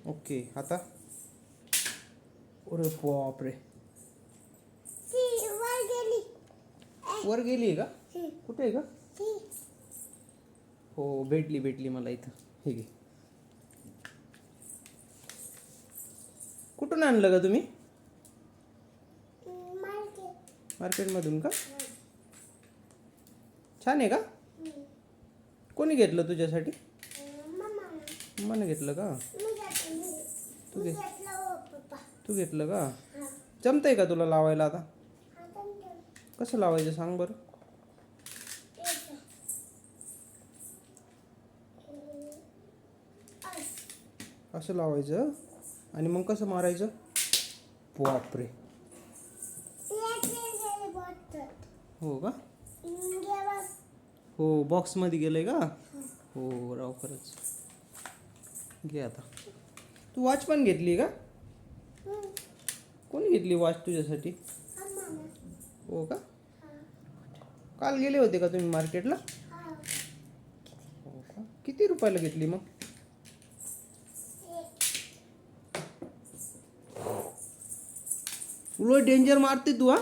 okay आता अरे बापरे वर गेली का कुठे आहे का हो भेटली मला इथं हे घे कुठून आणलं का तुम्ही मार्केटमधून का छान आहे का कोणी घेतलं तुझ्यासाठी मम्माने घेतलं का तू घेतलं का जमतंय का तुला लावायला आता कसं लावायचं सांग बरं असं लावायचं आणि मग कसं मारायचं बापरे हो का हो बॉक्समध्ये गेलंय का हो राव खरंच घे आता तू वॉच पण घेतली का कोणी घेतली वॉच तुझ्यासाठी हो का काल गेले होते का तुम्ही मार्केटला हो का किती रुपयाला घेतली मग उलट डेंजर मारते तू हा